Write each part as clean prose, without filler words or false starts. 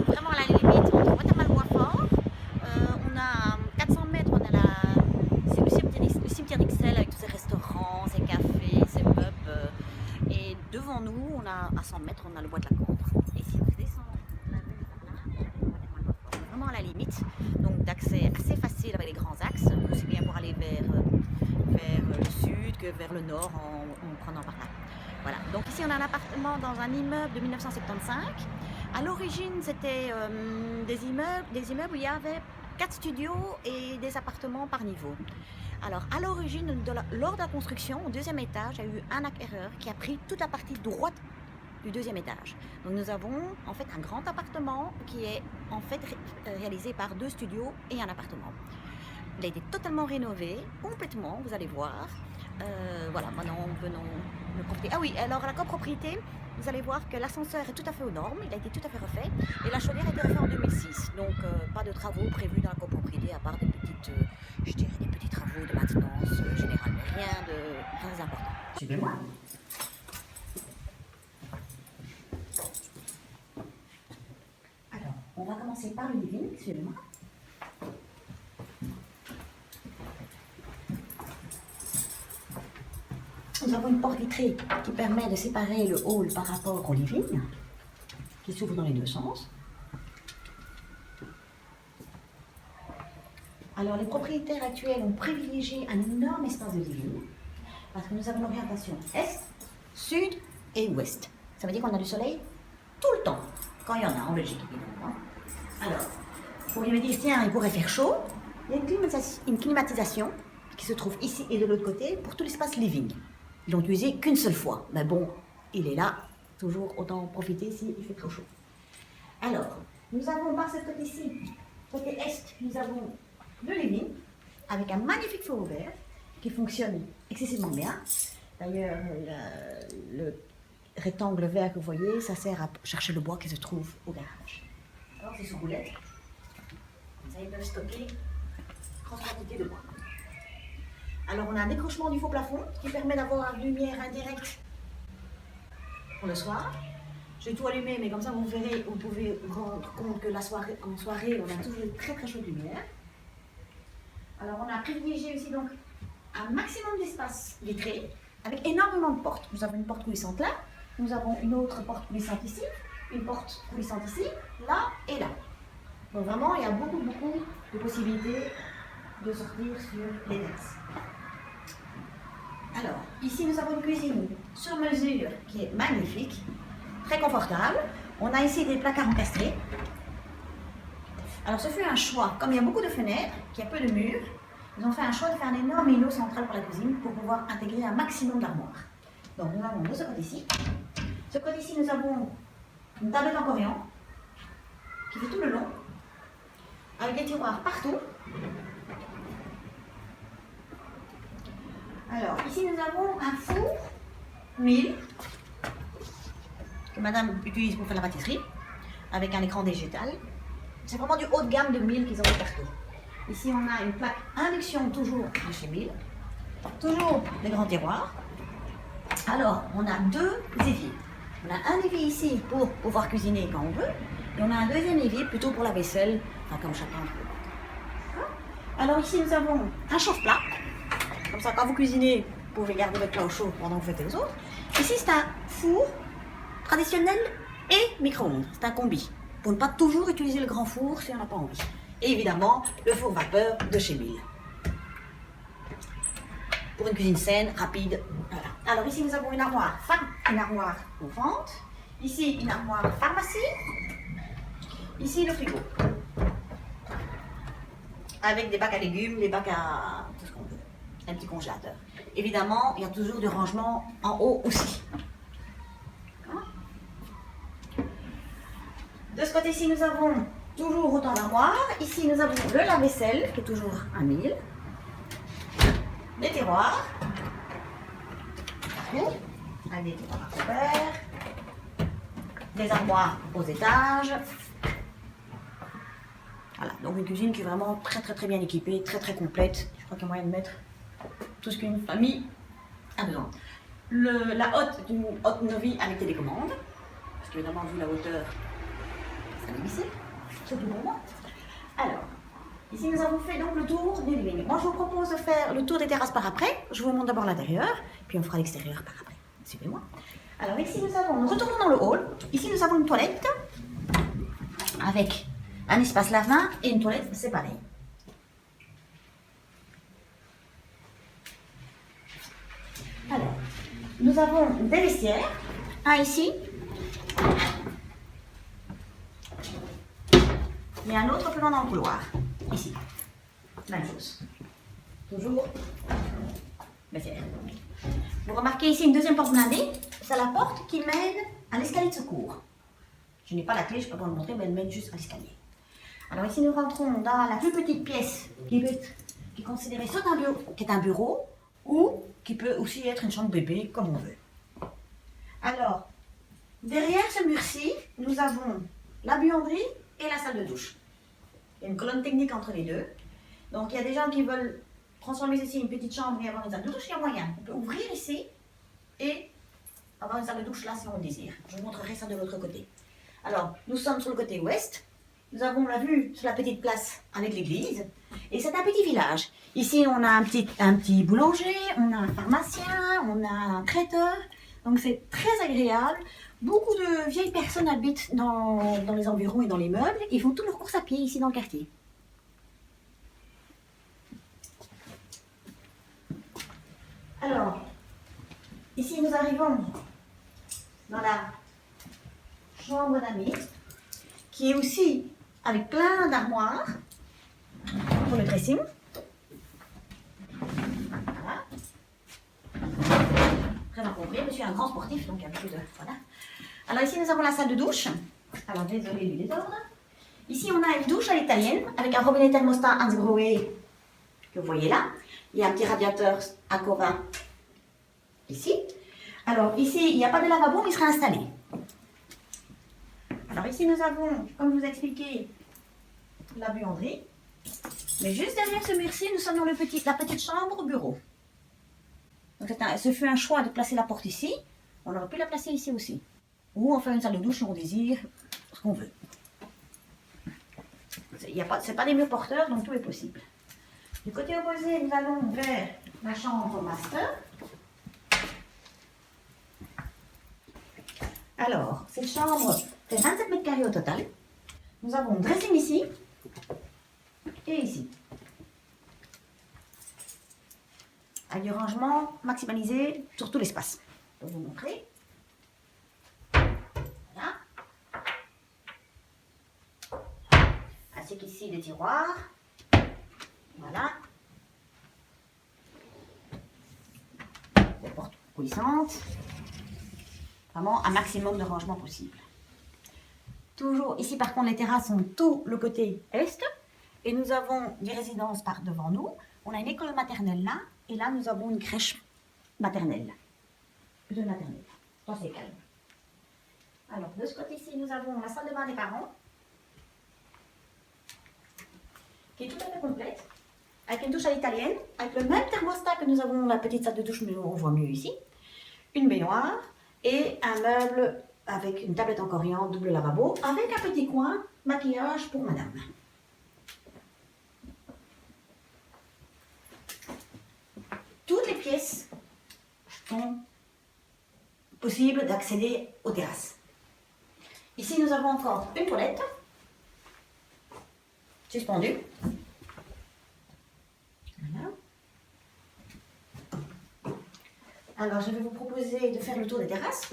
vraiment à la limite entre Watermal-Boisfort. On a 400 mètres, on a c'est le cimetière d'Ixelles avec tous ses restaurants, ses cafés, ses pubs. Et devant nous, on a à 100 mètres, on a le bois de la Cambre. Et si on descend la vallée par là, on arrive au Watermal-Boisfort. On est vraiment à la limite, donc d'accès assez facile avec les grands axes, aussi bien pour aller vers le sud que vers le nord en prenant par là. Voilà, donc ici on a un appartement dans un immeuble de 1975. À l'origine, c'était des immeubles où il y avait 4 studios et des appartements par niveau. Alors, à l'origine, lors de la construction, au deuxième étage, il y a eu un acquéreur qui a pris toute la partie droite du deuxième étage. Donc, nous avons en fait un grand appartement qui est en fait réalisé par 2 studios et un appartement. Il a été totalement rénové, complètement, vous allez voir. Voilà, maintenant venons le profiter. Ah oui, alors la copropriété, vous allez voir que l'ascenseur est tout à fait aux normes, il a été tout à fait refait, et la chaudière a été refaite en 2006. Donc pas de travaux prévus dans la copropriété, à part des petites, je dirais des petits travaux de maintenance générale, mais rien de très important. Suivez-moi. Alors, on va commencer par le living, suivez-moi. Nous avons une porte vitrée qui permet de séparer le hall par rapport au living, qui s'ouvre dans les deux sens. Alors, les propriétaires actuels ont privilégié un énorme espace de living, parce que nous avons l'orientation est, sud et ouest. Ça veut dire qu'on a du soleil tout le temps, quand il y en a en Belgique, évidemment. Alors, vous pourriez me dire, tiens, il pourrait faire chaud. Il y a une climatisation qui se trouve ici et de l'autre côté pour tout l'espace living. Ils l'ont utilisé qu'une seule fois. Mais bon, il est là. Toujours autant en profiter s'il fait trop chaud. Alors, nous avons par ce côté-ci, côté est, nous avons le living avec un magnifique feu ouvert qui fonctionne excessivement bien. D'ailleurs, le rectangle vert que vous voyez, ça sert à chercher le bois qui se trouve au garage. Alors, c'est sous roulette. Comme ça, ils peuvent stocker une grande quantité de bois. Alors, on a un décrochement du faux plafond qui permet d'avoir une lumière indirecte pour le soir. J'ai tout allumé, mais comme ça, vous verrez, vous pouvez vous rendre compte que en soirée, on a toujours une très très chaude lumière. Alors, on a privilégié aussi donc un maximum d'espace vitré avec énormément de portes. Nous avons une porte coulissante là, nous avons une autre porte coulissante ici, une porte coulissante ici, là et là. Donc vraiment, il y a beaucoup de possibilités de sortir sur les terrasses. Alors, ici nous avons une cuisine sur mesure qui est magnifique, très confortable. On a ici des placards encastrés. Alors, ce fut un choix. Comme il y a beaucoup de fenêtres, qu'il y a peu de murs, ils ont fait un choix de faire un énorme îlot central pour la cuisine pour pouvoir intégrer un maximum d'armoires. Donc, nous avons de ce côté-ci. Ce côté-ci, nous avons une tablette en coriandre qui fait tout le long, avec des tiroirs partout. Alors, ici, nous avons un four 1000 que madame utilise pour faire la pâtisserie, avec un écran végétal. C'est vraiment du haut de gamme de 1000 qu'ils ont mis partout. Ici, on a une plaque induction toujours de chez 1000. Toujours des grands tiroirs. Alors, on a 2 éviers. On a un évier ici pour pouvoir cuisiner quand on veut. Et on a un deuxième évier plutôt pour la vaisselle, enfin comme chacun veut. Alors ici, nous avons un chauffe-plat. Comme ça, quand vous cuisinez, vous pouvez garder votre plat au chaud pendant que vous faites les autres. Ici, c'est un four traditionnel et micro-ondes. C'est un combi. Pour ne pas toujours utiliser le grand four si on n'a pas envie. Et évidemment, le four vapeur de chez 1000. Pour une cuisine saine, rapide. Voilà. Alors ici, nous avons une armoire ouvrante. Ici, une armoire pharmacie. Ici, le frigo. Avec des bacs à légumes, des bacs à tout ce qu'on veut. Un petit congélateur. Évidemment, il y a toujours du rangement en haut aussi. De ce côté-ci, nous avons toujours autant d'armoires. Ici, nous avons le lave-vaisselle, qui est toujours à 1000. Des tiroirs. Avec des tiroirs à couverts. Des armoires aux étages. Voilà, donc une cuisine qui est vraiment très bien équipée, très complète. Je crois qu'il y a moyen de mettre tout ce qu'une famille a besoin. La hotte d'une hotte Novi avec télécommande, parce qu'évidemment vu la hauteur, ça c'est difficile, surtout pour moi. Alors, ici nous avons fait donc le tour du living. Moi je vous propose de faire le tour des terrasses par après. Je vous montre d'abord l'intérieur, puis on fera l'extérieur par après. Suivez-moi. Alors ici nous retournons dans le hall. Ici nous avons une toilette avec un espace lave-main et une toilette séparée. Alors, nous avons des vestiaires. Un ici. Et un autre plus loin dans le couloir. Ici. Même chose. Toujours vestiaire. Vous remarquez ici une deuxième porte blindée. C'est la porte qui mène à l'escalier de secours. Je n'ai pas la clé, je ne peux pas vous le montrer, mais elle mène juste à l'escalier. Alors ici nous rentrons dans la plus petite pièce qui est considérée soit un bureau, qui est un bureau, ou qui peut aussi être une chambre bébé, comme on veut. Alors, derrière ce mur-ci, nous avons la buanderie et la salle de douche. Il y a une colonne technique entre les deux. Donc il y a des gens qui veulent transformer ceci en une petite chambre et avoir une salle de douche, il y a moyen. On peut ouvrir ici et avoir une salle de douche là si on le désire. Je vous montrerai ça de l'autre côté. Alors, nous sommes sur le côté ouest. Nous avons la vue sur la petite place avec l'église. Et c'est un petit village. Ici, on a un petit boulanger, on a un pharmacien, on a un traiteur. Donc, c'est très agréable. Beaucoup de vieilles personnes habitent dans les environs et dans les meubles. Ils font toutes leurs courses à pied ici dans le quartier. Alors, ici, nous arrivons dans la chambre d'amis, qui est aussi avec plein d'armoires pour le dressing. Voilà. Très encombré. Je suis un grand sportif, donc il y a beaucoup de... Voilà. Alors ici, nous avons la salle de douche. Alors, désolé du désordre. Ici, on a une douche à l'italienne, avec un robinet thermostat Hansgrohe, que vous voyez là. Il y a un petit radiateur Aqua ici. Alors, ici, il n'y a pas de lavabo, mais il sera installé. Alors ici, nous avons, comme je vous ai expliqué, la buanderie. Mais juste derrière ce mur-ci, nous sommes dans la petite chambre au bureau. Donc ce fut un choix de placer la porte ici. On aurait pu la placer ici aussi. Ou on fait une salle de douche si on désire, ce qu'on veut. Ce n'est pas des murs porteurs, donc tout est possible. Du côté opposé, nous allons vers la chambre master. Alors, cette chambre fait 27 mètres carrés au total. Nous avons un dressing ici et ici. Avec du rangement maximalisé sur tout l'espace. Je vais vous montrer. Voilà. Ainsi qu'ici des tiroirs. Voilà. Des portes coulissantes. Vraiment un maximum de rangement possible. Toujours, ici par contre les terrasses sont tout le côté est. Et nous avons des résidences par devant nous. On a une école maternelle là. Et là nous avons une crèche maternelle. Plutôt maternelle. Ça c'est calme. Alors de ce côté-ci nous avons la salle de bain des parents. Qui est tout à fait complète. Avec une douche à l'italienne. Avec le même thermostat que nous avons la petite salle de douche, mais on voit mieux ici. Une baignoire. Et un meuble avec une tablette en coriandre, double lavabo, avec un petit coin maquillage pour madame. Toutes les pièces sont possibles d'accéder aux terrasses. Ici, nous avons encore une toilette suspendue. Voilà. Alors, je vais vous proposer de faire le tour des terrasses.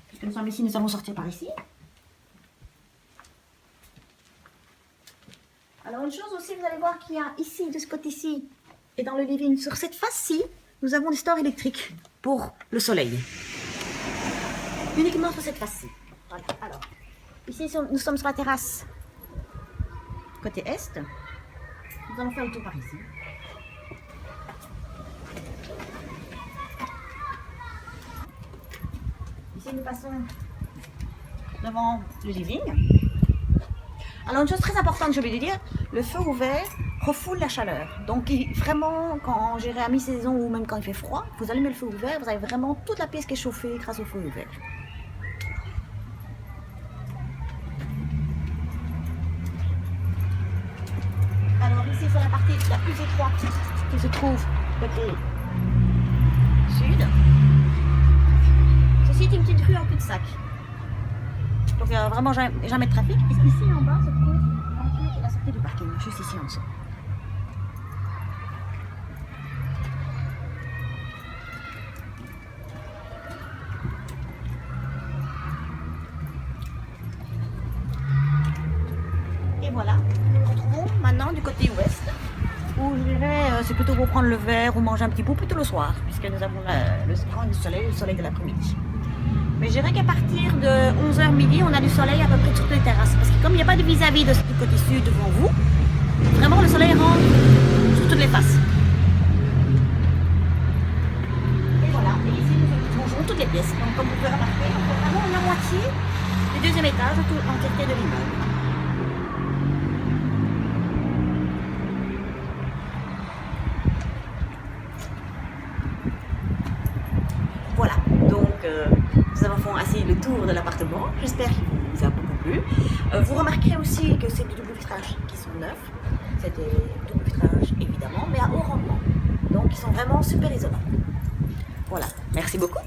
Puisque nous sommes ici, nous allons sortir par ici. Alors, une chose aussi, vous allez voir qu'il y a ici, de ce côté-ci, et dans le living, sur cette face-ci, nous avons des stores électriques pour le soleil. Uniquement sur cette face-ci. Voilà. Alors, ici, nous sommes sur la terrasse côté est. Nous allons faire le tour par ici. Ici, nous passons devant le living. Alors, une chose très importante, j'ai oublié de dire, le feu ouvert refoule la chaleur. Donc, vraiment, quand j'irai à mi-saison ou même quand il fait froid, vous allumez le feu ouvert, vous avez vraiment toute la pièce qui est chauffée grâce au feu ouvert. ici c'est la partie la plus étroite qui se trouve côté sud. Ceci est une petite rue en cul-de-sac. Donc vraiment jamais de trafic. Et ici en bas se trouve l'entrée et la sortie du parking, juste ici en dessous. Et voilà, nous nous retrouvons maintenant du côté ouest, où je dirais c'est plutôt pour prendre le verre ou manger un petit bout plutôt le soir, puisque nous avons le soleil de l'après-midi. Mais je dirais qu'à partir de 11h midi, on a du soleil à peu près sur toutes les terrasses, parce que comme il n'y a pas de vis-à-vis du côté sud devant vous, vraiment le soleil rentre sur toutes les faces. Et voilà, et ici nous mangeons toutes les pièces. Donc comme vous pouvez remarquer, on fait vraiment la moitié du deuxième étage de toute l'entièreté de l'immeuble. Voilà, donc nous avons fait assez le tour de l'appartement. J'espère qu'il vous a beaucoup plu. Vous remarquerez aussi que c'est des doubles vitrages qui sont neufs. C'est des doubles vitrages évidemment, mais à haut rendement. Donc ils sont vraiment super isolants. Voilà, merci beaucoup.